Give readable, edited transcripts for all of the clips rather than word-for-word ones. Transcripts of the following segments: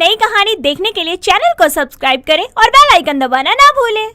नई कहानी देखने के लिए चैनल को सब्सक्राइब करें और बेल आइकन दबाना ना भूलें।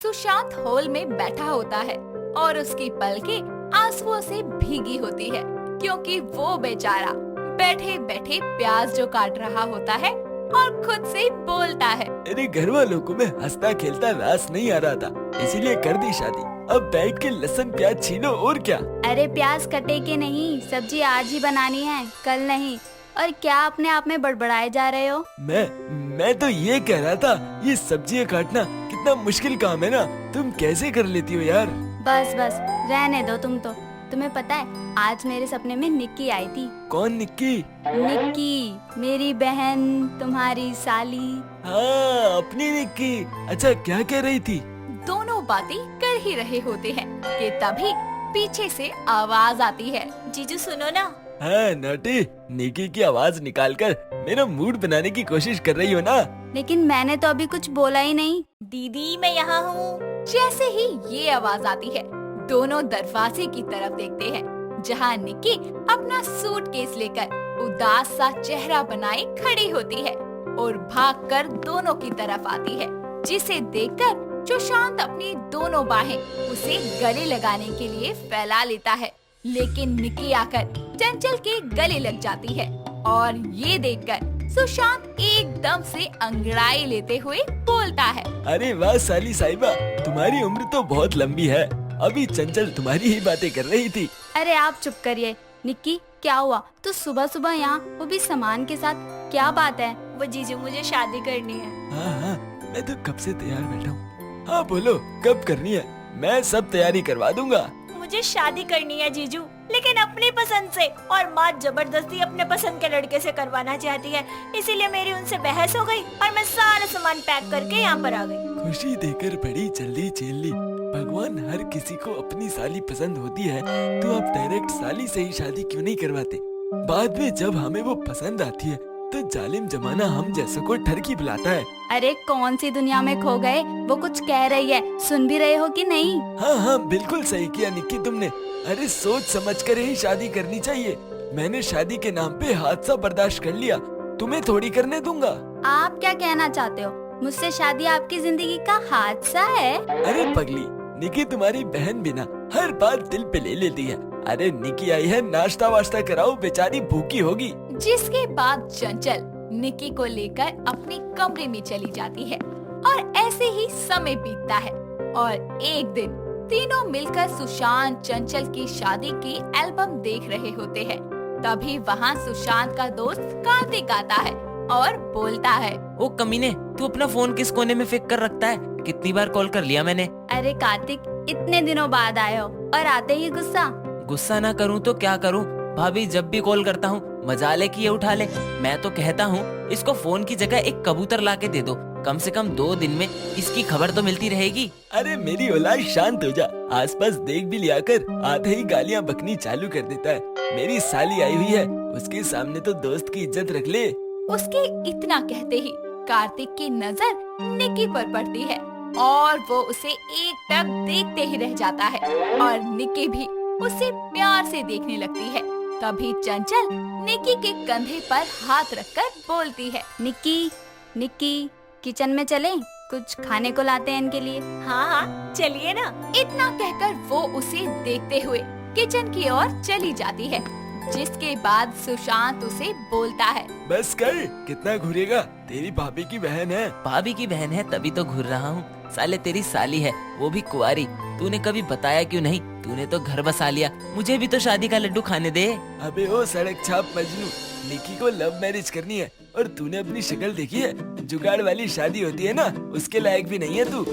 सुशांत हॉल में बैठा होता है और उसकी पलकें आंसुओं से भीगी होती है, क्योंकि वो बेचारा बैठे बैठे प्याज जो काट रहा होता है और खुद से बोलता है, मेरे घर वालों को मैं हंसता खेलता रास नहीं आ रहा था, इसीलिए कर दी शादी। अब बैठ के लहसुन प्याज छीलो और क्या। अरे प्याज कटे के नहीं, सब्जी आज ही बनानी है, कल नहीं। और क्या अपने आप में बड़बड़ाए जा रहे हो? मैं तो ये कह रहा था, ये सब्जियां काटना कितना मुश्किल काम है ना, तुम कैसे कर लेती हो यार। बस बस रहने दो तुम तो। तुम्हें पता है आज मेरे सपने में निक्की आई थी। कौन निक्की? निक्की मेरी बहन, तुम्हारी साली। हाँ अपनी निक्की। अच्छा क्या कह रही थी? दोनों बातें कर ही रहे होते हैं कि तभी पीछे से आवाज आती है, जीजू सुनो ना। हाँ नोटी, निक्की की आवाज निकालकर मेरा मूड बनाने की कोशिश कर रही हो ना। लेकिन मैंने तो अभी कुछ बोला ही नहीं। दीदी मैं यहाँ हूँ। जैसे ही ये आवाज आती है, दोनों दरवाजे की तरफ देखते हैं, जहाँ निक्की अपना सूटकेस लेकर उदास सा चेहरा बनाए खड़ी होती है और भागकर दोनों की तरफ आती है, जिसे देखकर सुशांत अपनी दोनों बाहें उसे गले लगाने के लिए फैला लेता है। लेकिन निक्की आकर चंचल के गले लग जाती है और ये देखकर सुशांत एकदम से अंगड़ाई लेते हुए बोलता है, अरे वाह साली साहिबा, तुम्हारी उम्र तो बहुत लंबी है, अभी चंचल तुम्हारी ही बातें कर रही थी। अरे आप चुप करिए। निक्की क्या हुआ? तो सुबह सुबह यहाँ, वो भी सामान के साथ, क्या बात है? वो जीजू मुझे शादी करनी है। हाँ मैं तो कब से तैयार बैठा हूँ। हाँ बोलो कब करनी है, मैं सब तैयारी करवा दूंगा। मुझे शादी करनी है जीजू, लेकिन अपनी पसंद से, और माँ जबरदस्ती अपने पसंद के लड़के से करवाना चाहती है, इसीलिए मेरी उनसे बहस हो गई और मैं सारा सामान पैक करके यहाँ पर आ गई। खुशी देकर बड़ी जल्दी झेल ली। भगवान हर किसी को अपनी साली पसंद होती है, तो आप डायरेक्ट साली से ही शादी क्यों नहीं करवाते? बाद में जब हमें वो पसंद आती है तो जालिम जमाना हम जैसों को ठरकी बुलाता है। अरे कौन सी दुनिया में खो गए? वो कुछ कह रही है, सुन भी रहे हो कि नहीं? हाँ बिल्कुल सही किया निक्की तुमने। अरे सोच समझ कर ही शादी करनी चाहिए। मैंने शादी के नाम पे हादसा बर्दाश्त कर लिया, तुम्हें थोड़ी करने दूंगा। आप क्या कहना चाहते हो? मुझसे शादी आपकी जिंदगी का हादसा है? अरे पगली, निक्की तुम्हारी बहन बिना हर बात दिल पे ले लेती है। अरे निक्की आई है, नाश्ता वाश्ता कराओ, बेचारी भूखी होगी। जिसके बाद चंचल निक्की को लेकर अपने कमरे में चली जाती है और ऐसे ही समय बीतता है और एक दिन तीनों मिलकर सुशांत चंचल की शादी की एल्बम देख रहे होते हैं। तभी वहाँ सुशांत का दोस्त कार्तिक आता है और बोलता है, ओ कमीने, तू अपना फोन किस कोने में फेंक कर रखता है? कितनी बार कॉल कर लिया मैंने। अरे कार्तिक, इतने दिनों बाद आए हो और आते ही गुस्सा। गुस्सा ना करूं तो क्या करूं? भाभी जब भी कॉल करता हूं मजा ले कि ये उठा ले। मैं तो कहता हूं इसको फोन की जगह एक कबूतर ला के दे दो, कम से कम 2 दिन में इसकी खबर तो मिलती रहेगी। अरे मेरी औलाद शांत हो जा, आसपास देख भी लिया कर, आते ही गालियाँ बकनी चालू कर देता है। मेरी साली आई हुई है, उसके सामने तो दोस्त की इज्जत रख ले। उसके इतना कहते ही कार्तिक की नजर निक्की पर पड़ती है और वो उसे एकटक देखते ही रह जाता है और निक्की भी उसे प्यार से देखने लगती है। तभी चंचल निक्की के कंधे पर हाथ रखकर बोलती है, निक्की किचन में चलें? कुछ खाने को लाते हैं इनके लिए। हाँ चलिए ना। इतना कहकर वो उसे देखते हुए किचन की ओर चली जाती है, जिसके बाद सुशांत उसे बोलता है, बस कर, कितना घूरेगा, तेरी भाभी की बहन है। भाभी की बहन है तभी तो घूर रहा हूँ। साले तेरी साली है, वो भी कुंवारी। तूने कभी बताया क्यों नहीं? तूने तो घर बसा लिया, मुझे भी तो शादी का लड्डू खाने दे। अबे ओ सड़क छाप मजनू, निक्की को लव मैरिज करनी है और तूने अपनी शक्ल देखी है? जुगाड़ वाली शादी होती है ना, उसके लायक भी नहीं है तू।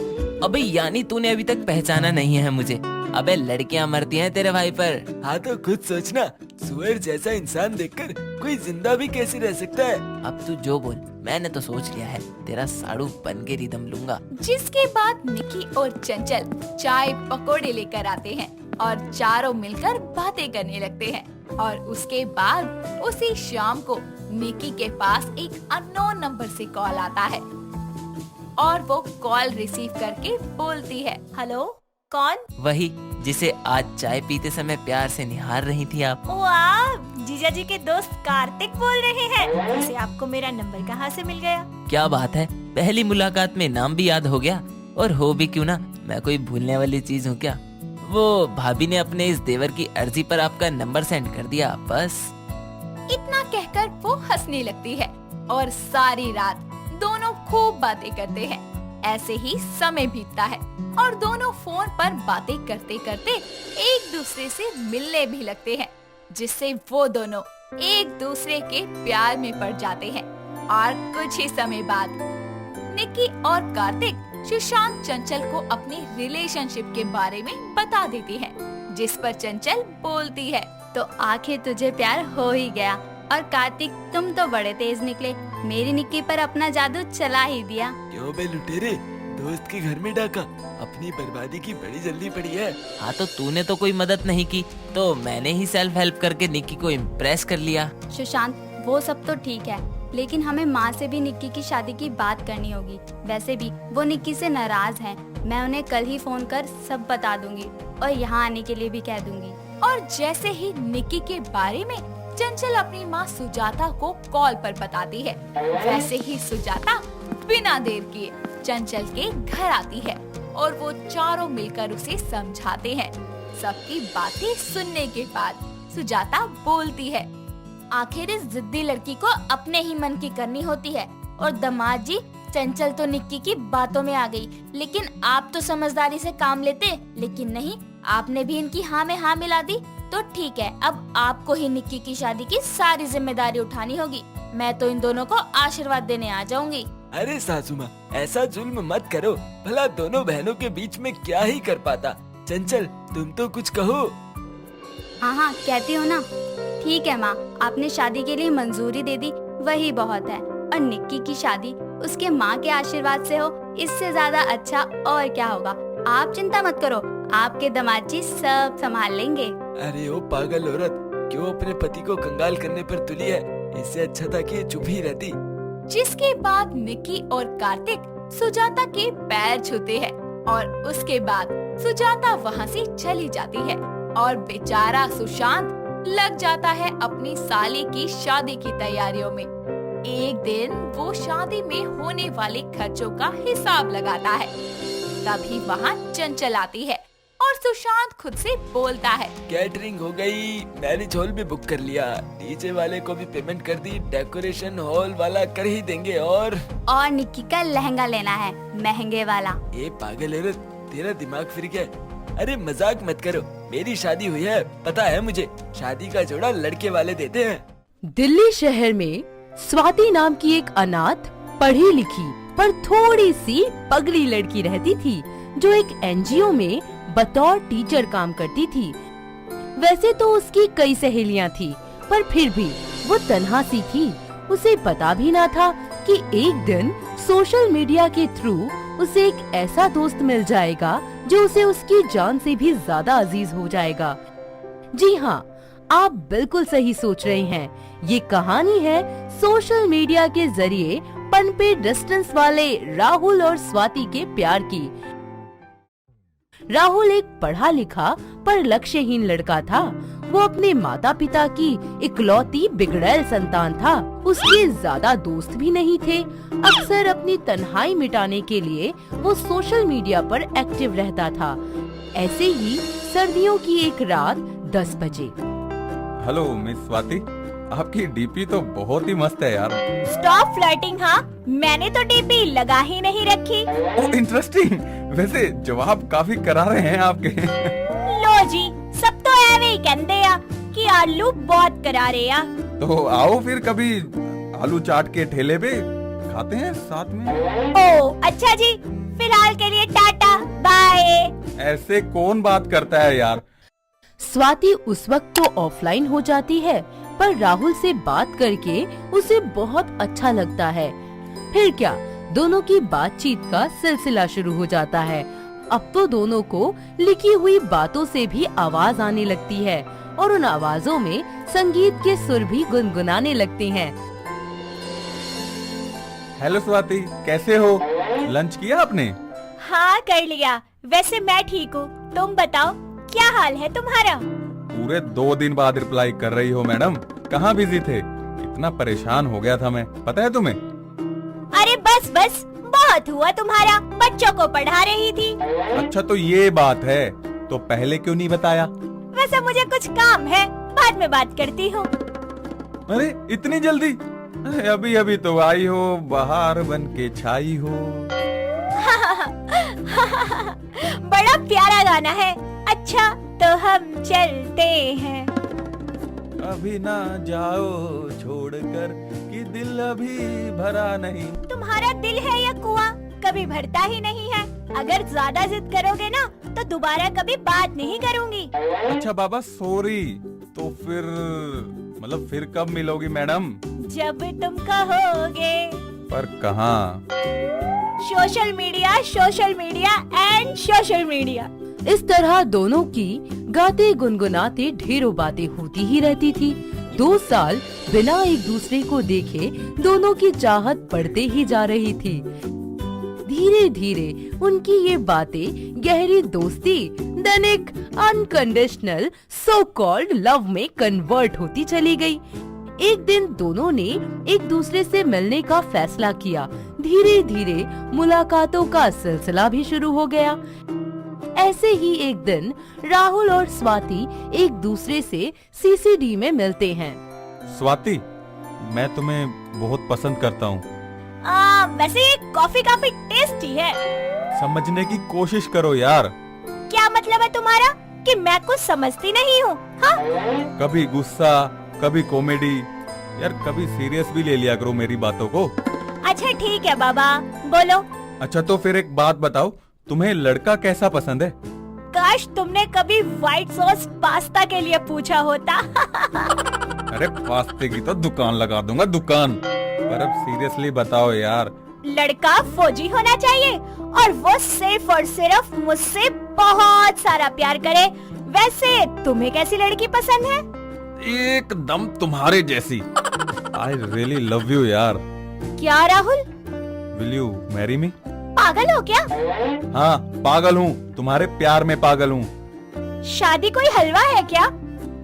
अबे यानी तूने अभी तक पहचाना नहीं है मुझे? अबे लड़कियां मरती हैं तेरे भाई पर। हाँ तो खुद सोचना, सुअर जैसा इंसान देखकर कोई जिंदा भी कैसे रह सकता है? अब तू जो बोल, मैंने तो सोच लिया है, तेरा साड़ू बन के रिदम लूंगा। जिसके बाद निक्की और चंचल चाय पकोड़े लेकर आते हैं और चारों मिलकर बातें करने लगते हैं। और उसके बाद उसी शाम को निक्की के पास एक अननोन नंबर से कॉल आता है और वो कॉल रिसीव करके बोलती है, हेलो कौन? वही जिसे आज चाय पीते समय प्यार से निहार रही थी आप। वाह, जीजा जी के दोस्त कार्तिक बोल रहे हैं। वैसे आपको मेरा नंबर कहाँ से मिल गया? क्या बात है, पहली मुलाकात में नाम भी याद हो गया। और हो भी क्यों ना, मैं कोई भूलने वाली चीज हूँ क्या? वो भाभी ने अपने इस देवर की अर्जी पर आपका नंबर सेंड कर दिया, बस। इतना कहकर वो हंसने लगती है और सारी रात दोनों खूब बातें करते हैं। ऐसे ही समय बीतता है और दोनों फोन पर बातें करते करते एक दूसरे से मिलने भी लगते हैं, जिससे वो दोनों एक दूसरे के प्यार में पड़ जाते हैं। और कुछ ही समय बाद निक्की और कार्तिक सुशांत चंचल को अपने रिलेशनशिप के बारे में बता देती है, जिस पर चंचल बोलती है, तो आखिर तुझे प्यार हो ही गया। और कार्तिक, तुम तो बड़े तेज निकले, मेरी निक्की पर अपना जादू चला ही दिया। क्यों बे लुटेरे, दोस्त के घर में डाका, अपनी बर्बादी की बड़ी जल्दी पड़ी है। हाँ, तो तूने तो कोई मदद नहीं की, तो मैंने ही सेल्फ हेल्प करके निक्की को इम्प्रेस कर लिया। सुशांत, वो सब तो ठीक है, लेकिन हमें माँ से भी निक्की की शादी की बात करनी होगी। वैसे भी वो निक्की से नाराज हैं। मैं उन्हें कल ही फोन कर सब बता दूंगी और यहाँ आने के लिए भी कह दूंगी। और जैसे ही निक्की के बारे में चंचल अपनी माँ सुजाता को कॉल पर बताती है, वैसे ही सुजाता बिना देर किए चंचल के घर आती है और वो चारों मिलकर उसे समझाते हैं। सबकी बातें सुनने के बाद सुजाता बोलती है, आखिर इस जिद्दी लड़की को अपने ही मन की करनी होती है। और दामाद जी, चंचल तो निक्की की बातों में आ गई, लेकिन आप तो समझदारी से काम लेते, लेकिन नहीं, आपने भी इनकी हाँ में हाँ मिला दी। तो ठीक है, अब आपको ही निक्की की शादी की सारी जिम्मेदारी उठानी होगी। मैं तो इन दोनों को आशीर्वाद देने आ जाऊंगी। अरे सासू माँ, ऐसा जुल्म मत करो, भला दोनों बहनों के बीच में क्या ही कर पाता। चंचल, तुम तो कुछ कहो। हाँ हाँ, कहती हो ना। ठीक है माँ, आपने शादी के लिए मंजूरी दे दी, वही बहुत है। और निक्की की शादी उसके माँ के आशीर्वाद से हो, इससे ज्यादा अच्छा और क्या होगा। आप चिंता मत करो, आपके दामाद जी सब संभाल लेंगे। अरे ओ पागल औरत, क्यों अपने पति को कंगाल करने पर तुली है? इससे अच्छा था कि ये चुप ही रहती। जिसके बाद निक्की और कार्तिक सुजाता के पैर छूते हैं और उसके बाद सुजाता वहाँ से चली जाती है और बेचारा सुशांत लग जाता है अपनी साली की शादी की तैयारियों में। एक दिन वो शादी में होने वाले खर्चों का हिसाब लगाता है, तभी वहाँ चंचल आती है और सुशांत खुद से बोलता है, कैटरिंग हो गई, मैरिज हॉल भी बुक कर लिया, डीजे वाले को भी पेमेंट कर दी, डेकोरेशन हॉल वाला कर ही देंगे। और निक्की का लहंगा लेना है, महंगे वाला। ए पागल औरत, तेरा दिमाग फिर गया? अरे मजाक मत करो, मेरी शादी हुई है, पता है मुझे। शादी का जोड़ा लड़के वाले देते हैं। दिल्ली शहर में स्वाति नाम की एक अनाथ, पढ़ी लिखी पर थोड़ी सी पगली लड़की रहती थी, जो एक एनजीओ में बतौर टीचर काम करती थी। वैसे तो उसकी कई सहेलियां थी, पर फिर भी वो तन्हा सी थी। उसे पता भी ना था कि एक दिन सोशल मीडिया के थ्रू उसे एक ऐसा दोस्त मिल जाएगा जो उसे उसकी जान से भी ज्यादा अजीज हो जाएगा। जी हाँ, आप बिल्कुल सही सोच रहे हैं। ये कहानी है सोशल मीडिया के जरिए पनपे डिस्टेंस वाले राहुल और स्वाति के प्यार की। राहुल एक पढ़ा लिखा पर लक्ष्यहीन लड़का था। वो अपने माता पिता की इकलौती बिगड़ैल संतान था। उसके ज्यादा दोस्त भी नहीं थे। अक्सर अपनी तन्हाई मिटाने के लिए वो सोशल मीडिया पर एक्टिव रहता था। ऐसे ही सर्दियों की एक रात 10 बजे। हेलो मिस स्वाति, आपकी डीपी तो बहुत ही मस्त है यार। Stop flirting. हाँ, मैंने तो डीपी लगा ही नहीं रखी। ओह इंटरेस्टिंग, वैसे जवाब काफी करारे हैं आपके। लो जी, सब तो ऐवे ही कहते आ कि आलू बहुत करारे आ। तो आओ फिर कभी आलू चाट के ठेले पे खाते हैं साथ में। ओ अच्छा जी, फिलहाल के लिए टाटा बाय। ऐसे कौन बात करता है यार। स्वाति उस वक्त तो ऑफलाइन हो जाती है, पर राहुल से बात करके उसे बहुत अच्छा लगता है। फिर क्या, दोनों की बातचीत का सिलसिला शुरू हो जाता है। अब तो दोनों को लिखी हुई बातों से भी आवाज आने लगती है और उन आवाजों में संगीत के सुर भी गुनगुनाने लगते हैं। हेलो स्वाति, कैसे हो? लंच किया आपने? हाँ कर लिया। वैसे मैं ठीक हूँ, तुम बताओ क्या हाल है तुम्हारा? पूरे 2 दिन बाद रिप्लाई कर रही हो मैडम। कहाँ बिजी थे? इतना परेशान हो गया था मैं, पता है तुम्हें? अरे बस बस, बहुत हुआ तुम्हारा, बच्चों को पढ़ा रही थी। अच्छा तो ये बात है, तो पहले क्यों नहीं बताया? वैसे मुझे कुछ काम है, बाद में बात करती हूँ। अरे इतनी जल्दी? अभी अभी तो आई हो, बाहर बन के छाई हो। बड़ा प्यारा गाना है। अच्छा तो हम चलते हैं। अभी ना जाओ छोड़कर कि दिल अभी भरा नहीं। तुम्हारा दिल है या कुआं, कभी भरता ही नहीं है। अगर ज्यादा जिद करोगे ना तो दोबारा कभी बात नहीं करूंगी। अच्छा बाबा सॉरी, तो फिर कब मिलोगी मैडम? जब तुम कहोगे। पर कहाँ? Social media and social media. इस तरह दोनों की गाते गुनगुनाते ढेरों बातें होती ही रहती थी। 2 साल बिना एक दूसरे को देखे दोनों की चाहत बढ़ते ही जा रही थी। धीरे धीरे उनकी ये बातें गहरी दोस्ती देन एक अनकंडीशनल सो कॉल्ड लव में कन्वर्ट होती चली गई। एक दिन दोनों ने एक दूसरे से मिलने का फैसला किया। धीरे धीरे मुलाकातों का सिलसिला भी शुरू हो गया। ऐसे ही एक दिन राहुल और स्वाति एक दूसरे से सीसीडी में मिलते हैं। स्वाति, मैं तुम्हें बहुत पसंद करता हूँ। वैसे ये कॉफी काफी टेस्टी है। समझने की कोशिश करो यार। क्या मतलब है तुम्हारा कि मैं कुछ समझती नहीं हूँ? हाँ? कभी गुस्सा, कभी कॉमेडी, यार कभी सीरियस भी ले लिया करो मेरी बातों को। अच्छा ठीक है बाबा, बोलो। अच्छा तो फिर एक बात बताओ, तुम्हें लड़का कैसा पसंद है? काश तुमने कभी व्हाइट सॉस पास्ता के लिए पूछा होता। अरे पास्ते की तो दुकान लगा दूंगा, दुकान। पर अब सीरियसली बताओ यार। लड़का फौजी होना चाहिए और वो सिर्फ और सिर्फ मुझसे बहुत सारा प्यार करे। वैसे तुम्हें कैसी लड़की पसंद है? एकदम तुम्हारे जैसी। आई रियली लव यू यार। क्या Rahul, will you marry me? पागल हो क्या? हाँ पागल हूँ, तुम्हारे प्यार में पागल हूँ। शादी कोई हलवा है क्या?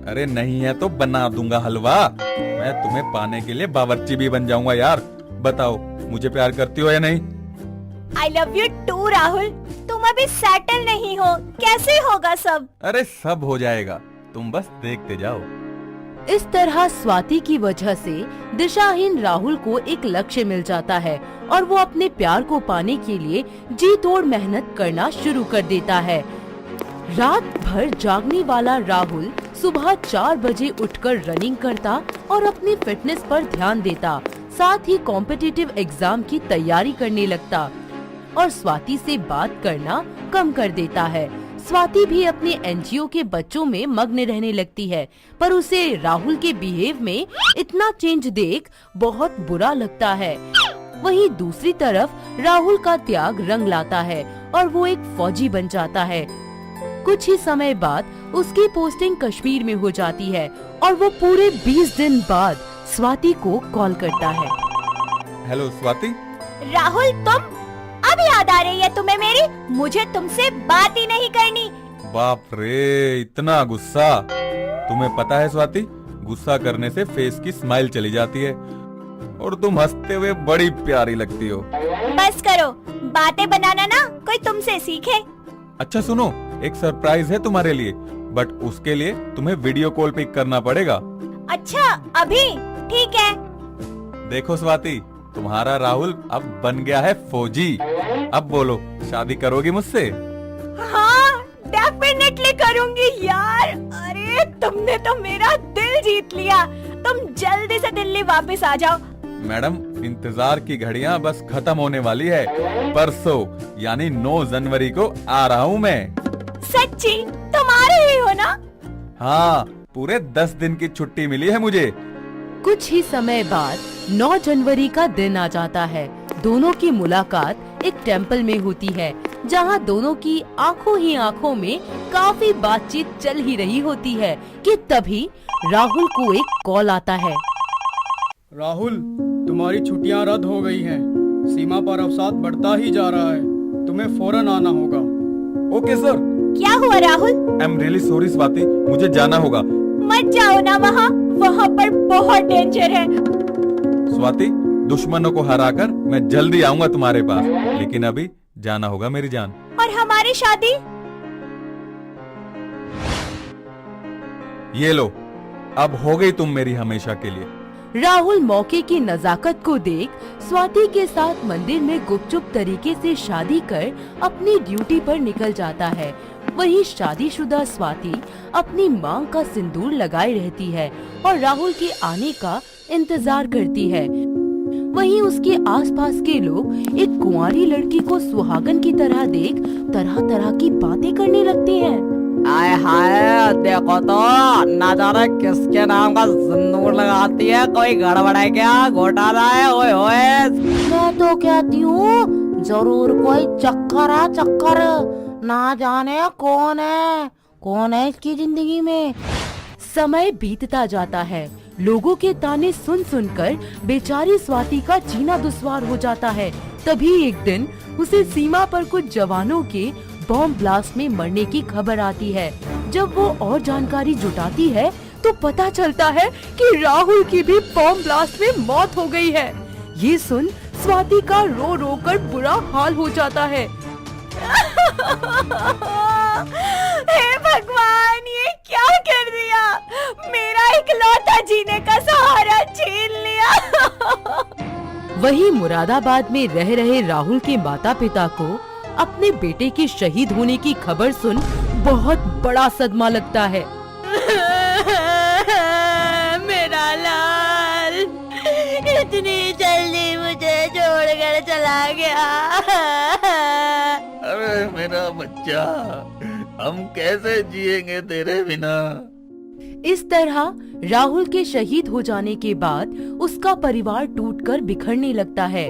अरे नहीं है तो बना दूंगा हलवा। मैं तुम्हें पाने के लिए बावर्ची भी बन जाऊंगा यार। बताओ मुझे प्यार करती हो या नहीं? I love you too Rahul. तुम अभी सेटल नहीं हो, कैसे होगा सब? अरे सब हो जाएगा, तुम बस देखते जाओ। इस तरह स्वाति की वजह से दिशाहीन राहुल को एक लक्ष्य मिल जाता है और वो अपने प्यार को पाने के लिए जी तोड़ मेहनत करना शुरू कर देता है। रात भर जागने वाला राहुल सुबह 4 बजे उठकर रनिंग करता और अपनी फिटनेस पर ध्यान देता। साथ ही कॉम्पिटिटिव एग्जाम की तैयारी करने लगता और स्वाति से बात करना कम कर देता है। स्वाति भी अपने एनजीओ के बच्चों में मग्न रहने लगती है, पर उसे राहुल के बिहेव में इतना चेंज देख बहुत बुरा लगता है। वहीं दूसरी तरफ राहुल का त्याग रंग लाता है और वो एक फौजी बन जाता है। कुछ ही समय बाद उसकी पोस्टिंग कश्मीर में हो जाती है और वो पूरे 20 दिन बाद स्वाति को कॉल करता है। हेलो स्वाति। राहुल तुम, अब याद आ रही है तुम्हें मेरी? मुझे तुमसे बात ही नहीं करनी। बाप रे, इतना गुस्सा। तुम्हें पता है स्वाति, गुस्सा करने से फेस की स्माइल चली जाती है और तुम हंसते हुए बड़ी प्यारी लगती हो। बस करो, बातें बनाना ना कोई तुमसे सीखे। अच्छा सुनो, एक सरप्राइज है तुम्हारे लिए, बट उसके लिए तुम्हें वीडियो कॉल पिक करना पड़ेगा। अच्छा अभी? ठीक है। देखो स्वाति, तुम्हारा राहुल अब बन गया है फौजी। अब बोलो, शादी करोगी मुझसे? हाँ डेफिनेटली करूंगी यार। अरे तुमने तो मेरा दिल जीत लिया। तुम जल्दी से दिल्ली वापस आ जाओ। मैडम इंतजार की घड़ियां बस खत्म होने वाली है। परसों यानी 9 जनवरी को आ रहा हूँ मैं। सच्ची? तुम आ रहे हो ना? हाँ, पूरे 10 दिन की छुट्टी मिली है मुझे। कुछ ही समय बाद 9 जनवरी का दिन आ जाता है। दोनों की मुलाकात एक टेम्पल में होती है, जहां दोनों की आंखों ही आंखों में काफी बातचीत चल ही रही होती है कि तभी राहुल को एक कॉल आता है। राहुल, तुम्हारी छुट्टियां रद्द हो गई हैं। सीमा पर अवसाद बढ़ता ही जा रहा है। तुम्हें फौरन आना होगा। ओके सर, क्या हुआ Rahul? I am really sorry Swati, मुझे जाना होगा। मत जाओ ना वहाँ पर बहुत डेंजर है। स्वाति, दुश्मनों को हराकर मैं जल्दी आऊंगा तुम्हारे पास, लेकिन अभी जाना होगा मेरी जान। और हमारी शादी? ये लो, अब हो गई तुम मेरी हमेशा के लिए। राहुल मौके की नजाकत को देख स्वाति के साथ मंदिर में गुपचुप तरीके से शादी कर अपनी ड्यूटी पर निकल जाता है। वहीं शादीशुदा स्वाति अपनी मांग का सिंदूर लगाए रहती है और राहुल के आने का इंतजार करती है। वहीं उसके आसपास के लोग एक कुंवारी लड़की को सुहागन की तरह देख तरह तरह की बातें करने लगते हैं। आय हाय, देखो तो ना जाने किसके नाम का सिंदूर लगाती है, कोई गड़बड़ है क्या, घोटाला है? ओए होए, मैं तो कहती हूँ जरूर कोई चक्कर है, चक्कर। ना जाने कौन है इसकी जिंदगी में। समय बीतता जाता है। लोगों के ताने सुन सुनकर बेचारी स्वाति का जीना दुश्वार हो जाता है। तभी एक दिन उसे सीमा पर कुछ जवानों के बॉम्ब ब्लास्ट में मरने की खबर आती है। जब वो और जानकारी जुटाती है तो पता चलता है कि राहुल की भी बॉम्ब ब्लास्ट में मौत हो गई है। ये सुन स्वाति का रो रो कर बुरा हाल हो जाता है। हे भगवान, ये क्या कर दिया? मेरा इकलौता जीने का सहारा छीन लिया। वहीं मुरादाबाद में रह रहे राहुल के माता पिता को अपने बेटे के शहीद होने की खबर सुन बहुत बड़ा सदमा लगता है। मेरा लाल इतनी जल्दी मुझे छोड़कर चला गया। अरे मेरा बच्चा, हम कैसे जिएंगे तेरे बिना? इस तरह राहुल के शहीद हो जाने के बाद उसका परिवार टूटकर बिखरने लगता है।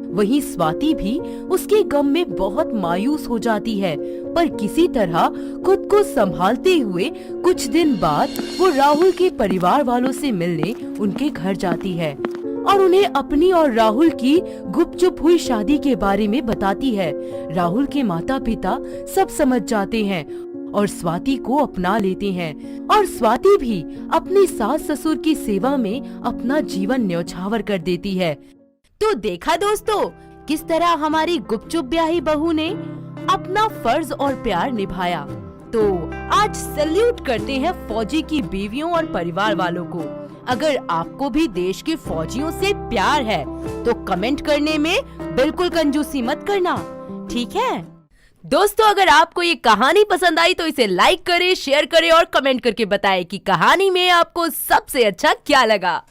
वहीं स्वाति भी उसके गम में बहुत मायूस हो जाती है, पर किसी तरह खुद को संभालते हुए कुछ दिन बाद वो राहुल के परिवार वालों से मिलने उनके घर जाती है और उन्हें अपनी और राहुल की गुपचुप हुई शादी के बारे में बताती है। राहुल के माता पिता सब समझ जाते हैं और स्वाति को अपना लेते हैं और स्वाति भी अपनी सास ससुर की सेवा में अपना जीवन न्यौछावर कर देती है। तो देखा दोस्तों, किस तरह हमारी गुपचुप ब्याही बहू ने अपना फर्ज और प्यार निभाया। तो आज सैल्यूट करते हैं फौजी की बीवियों और परिवार वालों को। अगर आपको भी देश के फौजियों से प्यार है तो कमेंट करने में बिल्कुल कंजूसी मत करना, ठीक है दोस्तों। अगर आपको ये कहानी पसंद आई तो इसे लाइक करें, शेयर करें और कमेंट करके बताएं कि कहानी में आपको सबसे अच्छा क्या लगा।